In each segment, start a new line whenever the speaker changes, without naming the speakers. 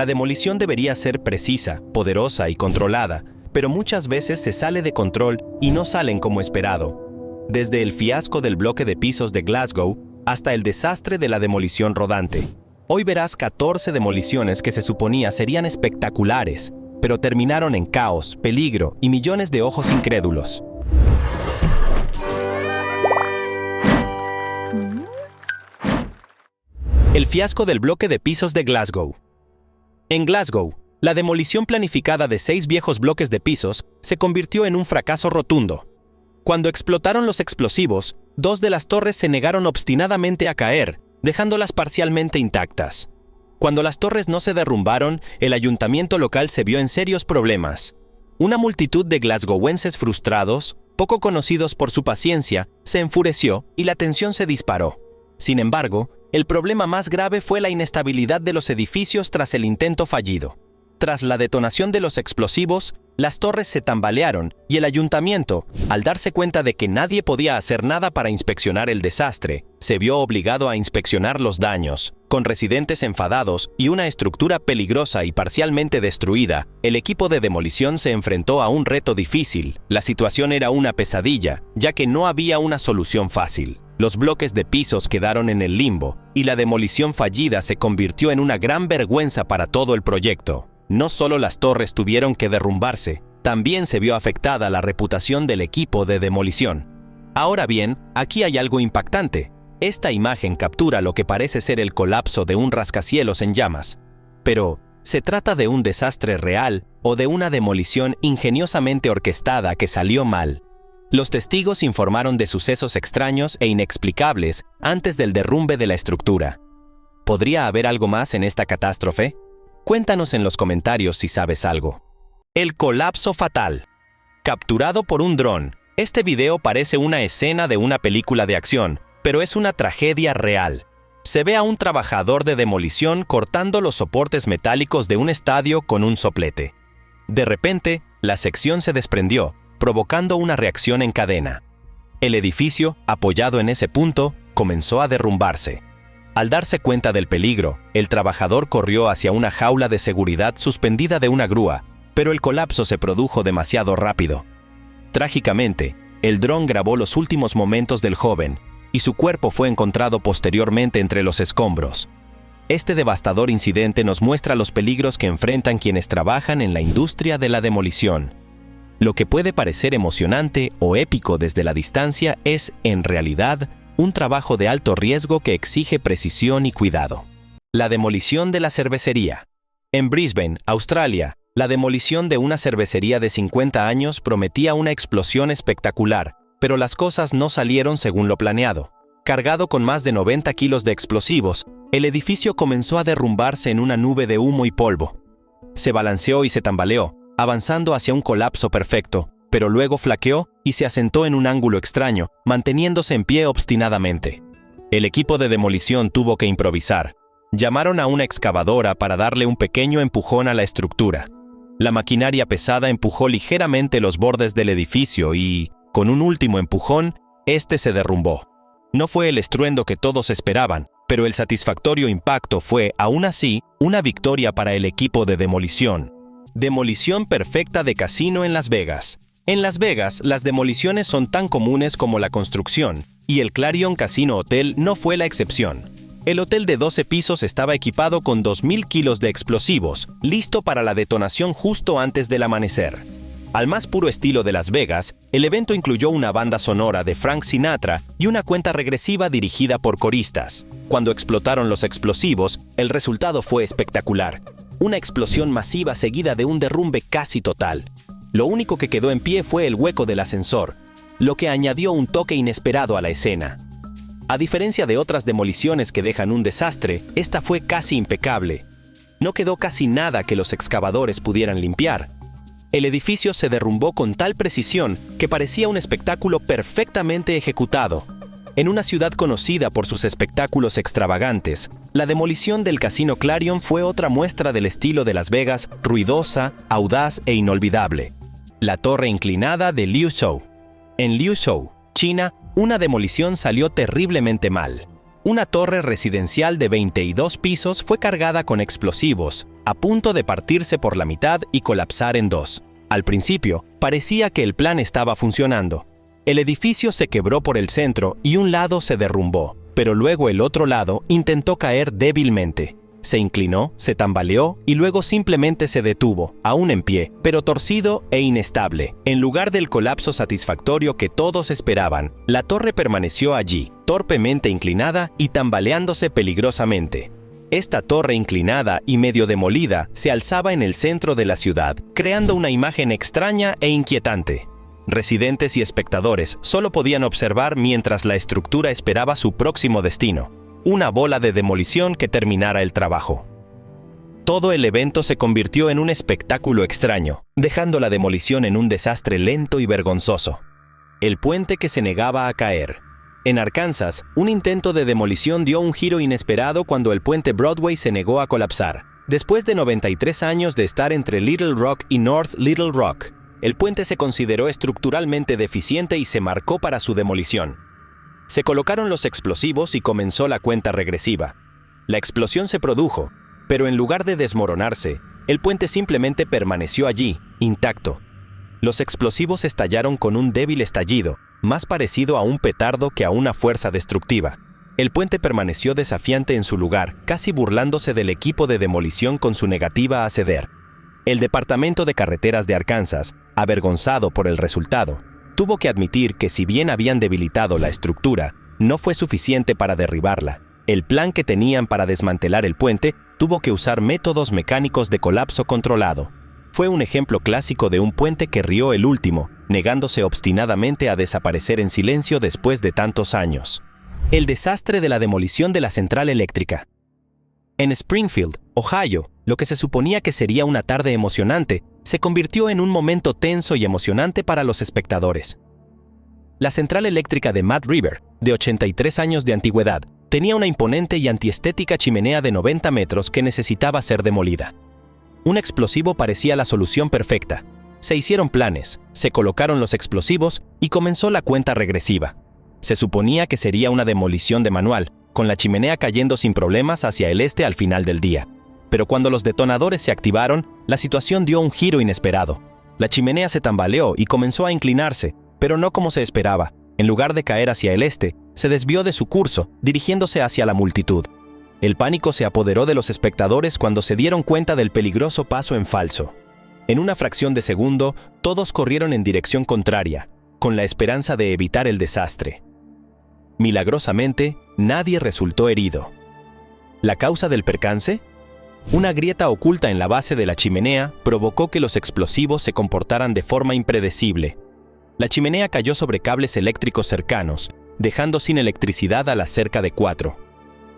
La demolición debería ser precisa, poderosa y controlada, pero muchas veces se sale de control y no salen como esperado. Desde el fiasco del bloque de pisos de Glasgow hasta el desastre de la demolición rodante. Hoy verás 14 demoliciones que se suponía serían espectaculares, pero terminaron en caos, peligro y millones de ojos incrédulos. El fiasco del bloque de pisos de Glasgow. En Glasgow, la demolición planificada de 6 viejos bloques de pisos se convirtió en un fracaso rotundo. Cuando explotaron los explosivos, 2 de las torres se negaron obstinadamente a caer, dejándolas parcialmente intactas. Cuando las torres no se derrumbaron, el ayuntamiento local se vio en serios problemas. Una multitud de glasgowenses frustrados, poco conocidos por su paciencia, se enfureció y la tensión se disparó. Sin embargo, el problema más grave fue la inestabilidad de los edificios tras el intento fallido. Tras la detonación de los explosivos, las torres se tambalearon y el ayuntamiento, al darse cuenta de que nadie podía hacer nada para inspeccionar el desastre, se vio obligado a inspeccionar los daños. Con residentes enfadados y una estructura peligrosa y parcialmente destruida, el equipo de demolición se enfrentó a un reto difícil. La situación era una pesadilla, ya que no había una solución fácil. Los bloques de pisos quedaron en el limbo y la demolición fallida se convirtió en una gran vergüenza para todo el proyecto. No solo las torres tuvieron que derrumbarse, también se vio afectada la reputación del equipo de demolición. Ahora bien, aquí hay algo impactante. Esta imagen captura lo que parece ser el colapso de un rascacielos en llamas. Pero, ¿se trata de un desastre real o de una demolición ingeniosamente orquestada que salió mal? Los testigos informaron de sucesos extraños e inexplicables antes del derrumbe de la estructura. ¿Podría haber algo más en esta catástrofe? Cuéntanos en los comentarios si sabes algo. El colapso fatal. Capturado por un dron. Este video parece una escena de una película de acción, pero es una tragedia real. Se ve a un trabajador de demolición cortando los soportes metálicos de un estadio con un soplete. De repente, la sección se desprendió, provocando una reacción en cadena. El edificio, apoyado en ese punto, comenzó a derrumbarse. Al darse cuenta del peligro, el trabajador corrió hacia una jaula de seguridad suspendida de una grúa, pero el colapso se produjo demasiado rápido. Trágicamente, el dron grabó los últimos momentos del joven, y su cuerpo fue encontrado posteriormente entre los escombros. Este devastador incidente nos muestra los peligros que enfrentan quienes trabajan en la industria de la demolición. Lo que puede parecer emocionante o épico desde la distancia es, en realidad, un trabajo de alto riesgo que exige precisión y cuidado. La demolición de la cervecería. En Brisbane, Australia, la demolición de una cervecería de 50 años prometía una explosión espectacular, pero las cosas no salieron según lo planeado. Cargado con más de 90 kilos de explosivos, el edificio comenzó a derrumbarse en una nube de humo y polvo. Se balanceó y se tambaleó, avanzando hacia un colapso perfecto, pero luego flaqueó y se asentó en un ángulo extraño, manteniéndose en pie obstinadamente. El equipo de demolición tuvo que improvisar. Llamaron a una excavadora para darle un pequeño empujón a la estructura. La maquinaria pesada empujó ligeramente los bordes del edificio y, con un último empujón, este se derrumbó. No fue el estruendo que todos esperaban, pero el satisfactorio impacto fue, aún así, una victoria para el equipo de demolición. Demolición perfecta de casino en Las Vegas. En Las Vegas, las demoliciones son tan comunes como la construcción, y el Clarion Casino Hotel no fue la excepción. El hotel de 12 pisos estaba equipado con 2.000 kilos de explosivos, listo para la detonación justo antes del amanecer. Al más puro estilo de Las Vegas, el evento incluyó una banda sonora de Frank Sinatra y una cuenta regresiva dirigida por coristas. Cuando explotaron los explosivos, el resultado fue espectacular. Una explosión masiva seguida de un derrumbe casi total. Lo único que quedó en pie fue el hueco del ascensor, lo que añadió un toque inesperado a la escena. A diferencia de otras demoliciones que dejan un desastre, esta fue casi impecable. No quedó casi nada que los excavadores pudieran limpiar. El edificio se derrumbó con tal precisión que parecía un espectáculo perfectamente ejecutado. En una ciudad conocida por sus espectáculos extravagantes, la demolición del Casino Clarion fue otra muestra del estilo de Las Vegas, ruidosa, audaz e inolvidable. La torre inclinada de Liuzhou. En Liuzhou, China, una demolición salió terriblemente mal. Una torre residencial de 22 pisos fue cargada con explosivos, a punto de partirse por la mitad y colapsar en dos. Al principio, parecía que el plan estaba funcionando. El edificio se quebró por el centro y un lado se derrumbó, pero luego el otro lado intentó caer débilmente. Se inclinó, se tambaleó y luego simplemente se detuvo, aún en pie, pero torcido e inestable. En lugar del colapso satisfactorio que todos esperaban, la torre permaneció allí, torpemente inclinada y tambaleándose peligrosamente. Esta torre inclinada y medio demolida se alzaba en el centro de la ciudad, creando una imagen extraña e inquietante. Residentes y espectadores solo podían observar mientras la estructura esperaba su próximo destino, una bola de demolición que terminara el trabajo. Todo el evento se convirtió en un espectáculo extraño, dejando la demolición en un desastre lento y vergonzoso. El puente que se negaba a caer. En Arkansas, un intento de demolición dio un giro inesperado cuando el puente Broadway se negó a colapsar. Después de 93 años de estar entre Little Rock y North Little Rock, el puente se consideró estructuralmente deficiente y se marcó para su demolición. Se colocaron los explosivos y comenzó la cuenta regresiva. La explosión se produjo, pero en lugar de desmoronarse, el puente simplemente permaneció allí, intacto. Los explosivos estallaron con un débil estallido, más parecido a un petardo que a una fuerza destructiva. El puente permaneció desafiante en su lugar, casi burlándose del equipo de demolición con su negativa a ceder. El Departamento de Carreteras de Arkansas, avergonzado por el resultado, tuvo que admitir que si bien habían debilitado la estructura, no fue suficiente para derribarla. El plan que tenían para desmantelar el puente tuvo que usar métodos mecánicos de colapso controlado. Fue un ejemplo clásico de un puente que rió el último, negándose obstinadamente a desaparecer en silencio después de tantos años. El desastre de la demolición de la central eléctrica. En Springfield, Ohio, lo que se suponía que sería una tarde emocionante, se convirtió en un momento tenso y emocionante para los espectadores. La central eléctrica de Mad River, de 83 años de antigüedad, tenía una imponente y antiestética chimenea de 90 metros que necesitaba ser demolida. Un explosivo parecía la solución perfecta. Se hicieron planes, se colocaron los explosivos y comenzó la cuenta regresiva. Se suponía que sería una demolición de manual, con la chimenea cayendo sin problemas hacia el este al final del día. Pero cuando los detonadores se activaron, la situación dio un giro inesperado. La chimenea se tambaleó y comenzó a inclinarse, pero no como se esperaba. En lugar de caer hacia el este, se desvió de su curso, dirigiéndose hacia la multitud. El pánico se apoderó de los espectadores cuando se dieron cuenta del peligroso paso en falso. En una fracción de segundo, todos corrieron en dirección contraria, con la esperanza de evitar el desastre. Milagrosamente, nadie resultó herido. ¿La causa del percance? Una grieta oculta en la base de la chimenea provocó que los explosivos se comportaran de forma impredecible. La chimenea cayó sobre cables eléctricos cercanos, dejando sin electricidad a las cerca de 4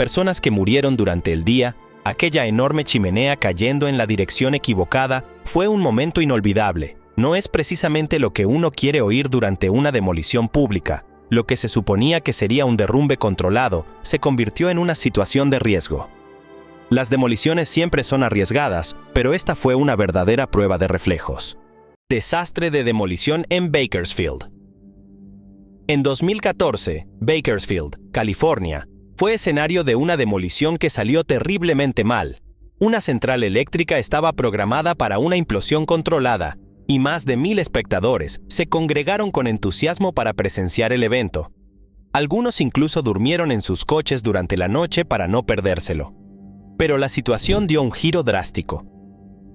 personas que murieron durante el día. Aquella enorme chimenea cayendo en la dirección equivocada fue un momento inolvidable. No es precisamente lo que uno quiere oír durante una demolición pública. Lo que se suponía que sería un derrumbe controlado se convirtió en una situación de riesgo. Las demoliciones siempre son arriesgadas, pero esta fue una verdadera prueba de reflejos. Desastre de demolición en Bakersfield. En 2014, Bakersfield, California, fue escenario de una demolición que salió terriblemente mal. Una central eléctrica estaba programada para una implosión controlada, y más de 1,000 espectadores se congregaron con entusiasmo para presenciar el evento. Algunos incluso durmieron en sus coches durante la noche para no perdérselo. Pero la situación dio un giro drástico.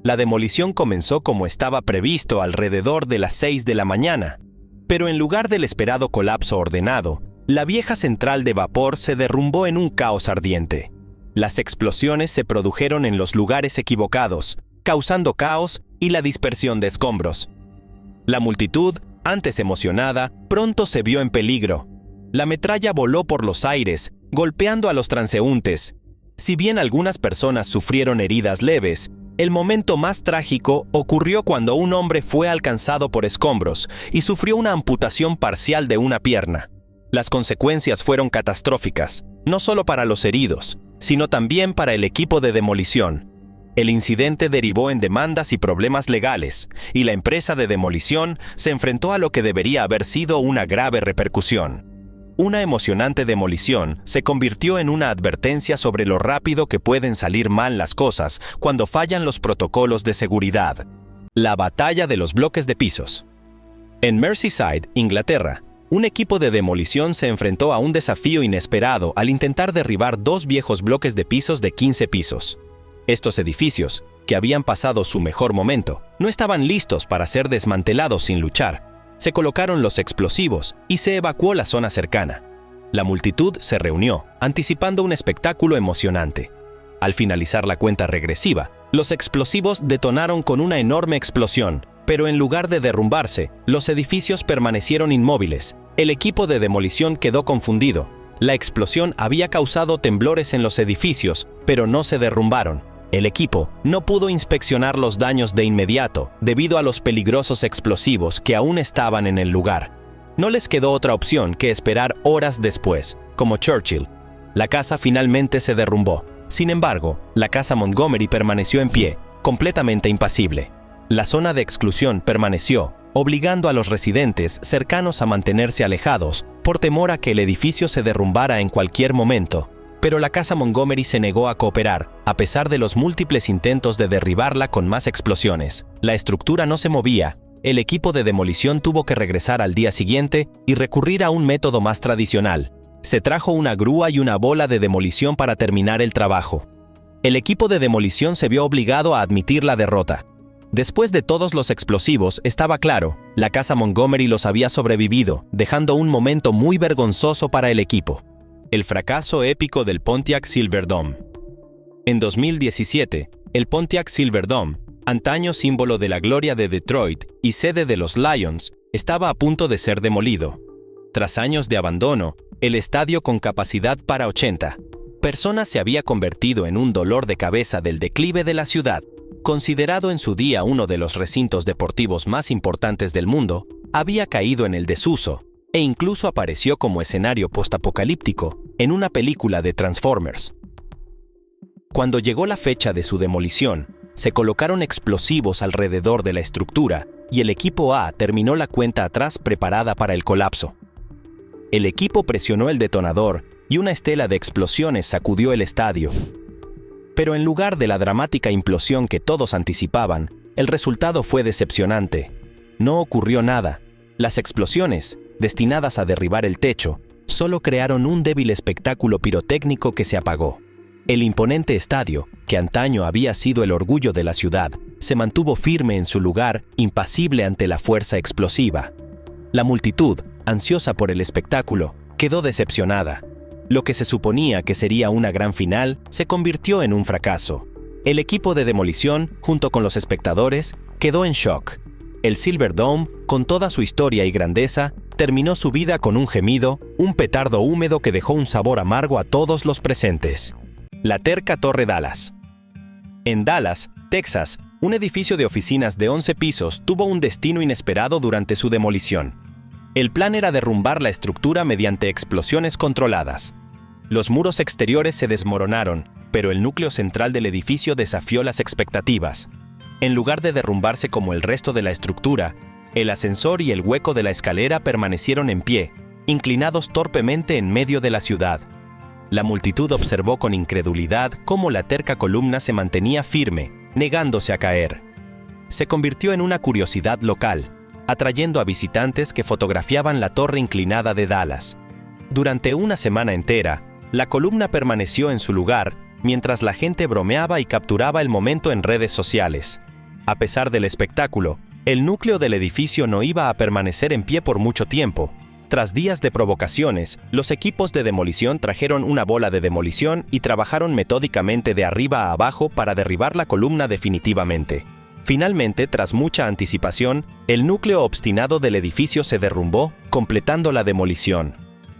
La demolición comenzó como estaba previsto alrededor de las 6 de la mañana, pero en lugar del esperado colapso ordenado, la vieja central de vapor se derrumbó en un caos ardiente. Las explosiones se produjeron en los lugares equivocados, causando caos y la dispersión de escombros. La multitud, antes emocionada, pronto se vio en peligro. La metralla voló por los aires, golpeando a los transeúntes. Si bien algunas personas sufrieron heridas leves, el momento más trágico ocurrió cuando un hombre fue alcanzado por escombros y sufrió una amputación parcial de una pierna. Las consecuencias fueron catastróficas, no solo para los heridos, sino también para el equipo de demolición. El incidente derivó en demandas y problemas legales, y la empresa de demolición se enfrentó a lo que debería haber sido una grave repercusión. Una emocionante demolición se convirtió en una advertencia sobre lo rápido que pueden salir mal las cosas cuando fallan los protocolos de seguridad. La batalla de los bloques de pisos. En Merseyside, Inglaterra, un equipo de demolición se enfrentó a un desafío inesperado al intentar derribar 2 viejos bloques de pisos de 15 pisos. Estos edificios, que habían pasado su mejor momento, no estaban listos para ser desmantelados sin luchar. Se colocaron los explosivos y se evacuó la zona cercana. La multitud se reunió, anticipando un espectáculo emocionante. Al finalizar la cuenta regresiva, los explosivos detonaron con una enorme explosión, pero en lugar de derrumbarse, los edificios permanecieron inmóviles. El equipo de demolición quedó confundido. La explosión había causado temblores en los edificios, pero no se derrumbaron. El equipo no pudo inspeccionar los daños de inmediato debido a los peligrosos explosivos que aún estaban en el lugar. No les quedó otra opción que esperar horas después, como Churchill. La casa finalmente se derrumbó. Sin embargo, la casa Montgomery permaneció en pie, completamente impasible. La zona de exclusión permaneció, obligando a los residentes cercanos a mantenerse alejados por temor a que el edificio se derrumbara en cualquier momento. Pero la casa Montgomery se negó a cooperar, a pesar de los múltiples intentos de derribarla con más explosiones. La estructura no se movía. El equipo de demolición tuvo que regresar al día siguiente y recurrir a un método más tradicional. Se trajo una grúa y una bola de demolición para terminar el trabajo. El equipo de demolición se vio obligado a admitir la derrota. Después de todos los explosivos, estaba claro, la casa Montgomery los había sobrevivido, dejando un momento muy vergonzoso para el equipo. El fracaso épico del Pontiac Silverdome. En 2017, el Pontiac Silverdome, antaño símbolo de la gloria de Detroit y sede de los Lions, estaba a punto de ser demolido. Tras años de abandono, el estadio con capacidad para 80 personas se había convertido en un dolor de cabeza del declive de la ciudad. Considerado en su día uno de los recintos deportivos más importantes del mundo, había caído en el desuso e incluso apareció como escenario postapocalíptico en una película de Transformers. Cuando llegó la fecha de su demolición, se colocaron explosivos alrededor de la estructura y el equipo A terminó la cuenta atrás preparada para el colapso. El equipo presionó el detonador y una estela de explosiones sacudió el estadio. Pero en lugar de la dramática implosión que todos anticipaban, el resultado fue decepcionante. No ocurrió nada. Las explosiones, destinadas a derribar el techo, solo crearon un débil espectáculo pirotécnico que se apagó. El imponente estadio, que antaño había sido el orgullo de la ciudad, se mantuvo firme en su lugar, impasible ante la fuerza explosiva. La multitud, ansiosa por el espectáculo, quedó decepcionada. Lo que se suponía que sería una gran final se convirtió en un fracaso. El equipo de demolición, junto con los espectadores, quedó en shock. El Silverdome, con toda su historia y grandeza, terminó su vida con un gemido, un petardo húmedo que dejó un sabor amargo a todos los presentes. La terca Torre Dallas. En Dallas, Texas, un edificio de oficinas de 11 pisos tuvo un destino inesperado durante su demolición. El plan era derrumbar la estructura mediante explosiones controladas. Los muros exteriores se desmoronaron, pero el núcleo central del edificio desafió las expectativas. En lugar de derrumbarse como el resto de la estructura, el ascensor y el hueco de la escalera permanecieron en pie, inclinados torpemente en medio de la ciudad. La multitud observó con incredulidad cómo la terca columna se mantenía firme, negándose a caer. Se convirtió en una curiosidad local, atrayendo a visitantes que fotografiaban la torre inclinada de Dallas. Durante una semana entera, la columna permaneció en su lugar, mientras la gente bromeaba y capturaba el momento en redes sociales. A pesar del espectáculo, el núcleo del edificio no iba a permanecer en pie por mucho tiempo. Tras días de provocaciones, los equipos de demolición trajeron una bola de demolición y trabajaron metódicamente de arriba a abajo para derribar la columna definitivamente. Finalmente, tras mucha anticipación, el núcleo obstinado del edificio se derrumbó, completando la demolición.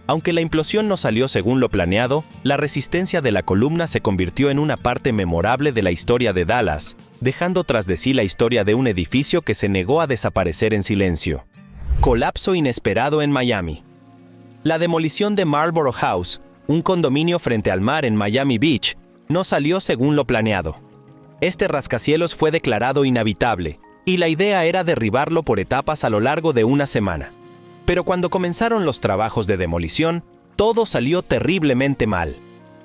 Aunque la implosión no salió según lo planeado, la resistencia de la columna se convirtió en una parte memorable de la historia de Dallas, dejando tras de sí la historia de un edificio que se negó a desaparecer en silencio. Colapso inesperado en Miami. La demolición de Marlborough House, un condominio frente al mar en Miami Beach, no salió según lo planeado. Este rascacielos fue declarado inhabitable, y la idea era derribarlo por etapas a lo largo de una semana. Pero cuando comenzaron los trabajos de demolición, todo salió terriblemente mal.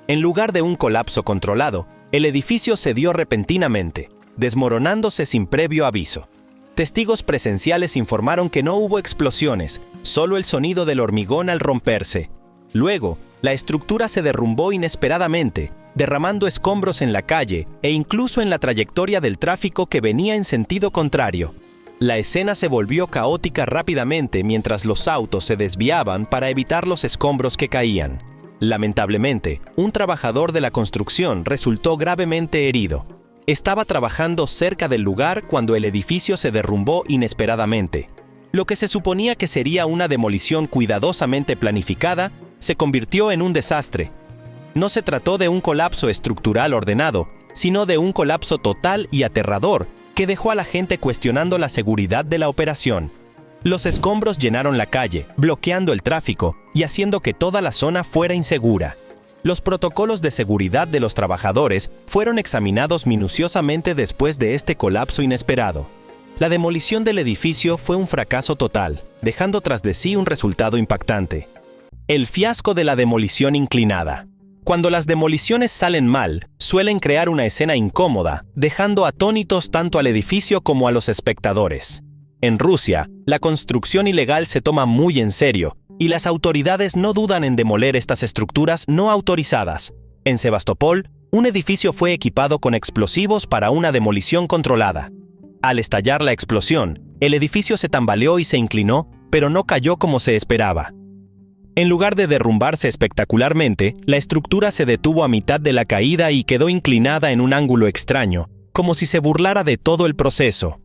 En lugar de un colapso controlado, el edificio cedió repentinamente, desmoronándose sin previo aviso. Testigos presenciales informaron que no hubo explosiones, solo el sonido del hormigón al romperse. Luego, la estructura se derrumbó inesperadamente, derramando escombros en la calle e incluso en la trayectoria del tráfico que venía en sentido contrario. La escena se volvió caótica rápidamente mientras los autos se desviaban para evitar los escombros que caían. Lamentablemente, un trabajador de la construcción resultó gravemente herido. Estaba trabajando cerca del lugar cuando el edificio se derrumbó inesperadamente. Lo que se suponía que sería una demolición cuidadosamente planificada, se convirtió en un desastre. No se trató de un colapso estructural ordenado, sino de un colapso total y aterrador que dejó a la gente cuestionando la seguridad de la operación. Los escombros llenaron la calle, bloqueando el tráfico y haciendo que toda la zona fuera insegura. Los protocolos de seguridad de los trabajadores fueron examinados minuciosamente después de este colapso inesperado. La demolición del edificio fue un fracaso total, dejando tras de sí un resultado impactante. El fiasco de la demolición inclinada. Cuando las demoliciones salen mal, suelen crear una escena incómoda, dejando atónitos tanto al edificio como a los espectadores. En Rusia, la construcción ilegal se toma muy en serio, y las autoridades no dudan en demoler estas estructuras no autorizadas. En Sebastopol, un edificio fue equipado con explosivos para una demolición controlada. Al estallar la explosión, el edificio se tambaleó y se inclinó, pero no cayó como se esperaba. En lugar de derrumbarse espectacularmente, la estructura se detuvo a mitad de la caída y quedó inclinada en un ángulo extraño, como si se burlara de todo el proceso.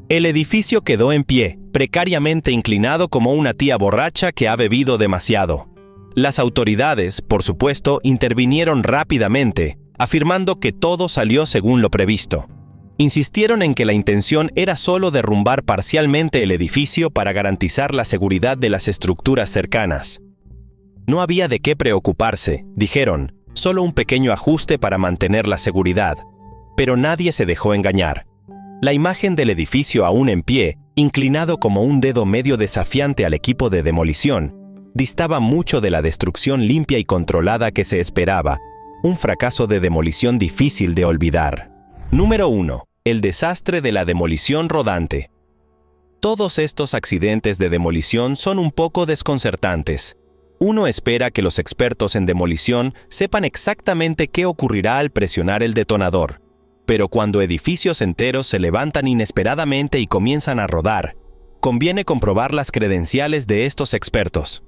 El edificio quedó en pie, precariamente inclinado como una tía borracha que ha bebido demasiado. Las autoridades, por supuesto, intervinieron rápidamente, afirmando que todo salió según lo previsto. Insistieron en que la intención era solo derrumbar parcialmente el edificio para garantizar la seguridad de las estructuras cercanas. No había de qué preocuparse, dijeron, solo un pequeño ajuste para mantener la seguridad. Pero nadie se dejó engañar. La imagen del edificio aún en pie, inclinado como un dedo medio desafiante al equipo de demolición, distaba mucho de la destrucción limpia y controlada que se esperaba, un fracaso de demolición difícil de olvidar. Número 1. El desastre de la demolición rodante. Todos estos accidentes de demolición son un poco desconcertantes. Uno espera que los expertos en demolición sepan exactamente qué ocurrirá al presionar el detonador. Pero cuando edificios enteros se levantan inesperadamente y comienzan a rodar, conviene comprobar las credenciales de estos expertos.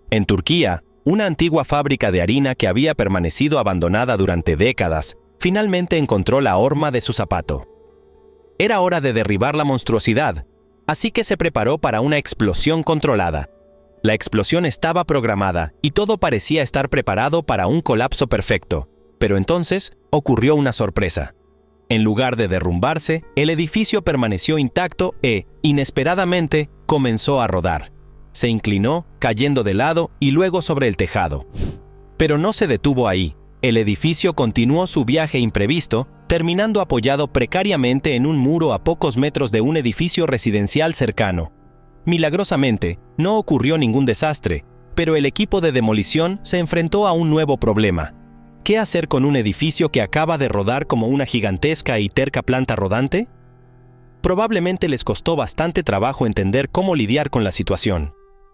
En Turquía, una antigua fábrica de harina que había permanecido abandonada durante décadas, finalmente encontró la horma de su zapato. Era hora de derribar la monstruosidad, así que se preparó para una explosión controlada. La explosión estaba programada y todo parecía estar preparado para un colapso perfecto, pero entonces ocurrió una sorpresa. En lugar de derrumbarse, el edificio permaneció intacto e, inesperadamente, comenzó a rodar. Se inclinó, cayendo de lado y luego sobre el tejado. Pero no se detuvo ahí. El edificio continuó su viaje imprevisto, terminando apoyado precariamente en un muro a pocos metros de un edificio residencial cercano. Milagrosamente, no ocurrió ningún desastre, pero el equipo de demolición se enfrentó a un nuevo problema. ¿Qué hacer con un edificio que acaba de rodar como una gigantesca y terca planta rodante? Probablemente les costó bastante trabajo entender cómo lidiar con la situación.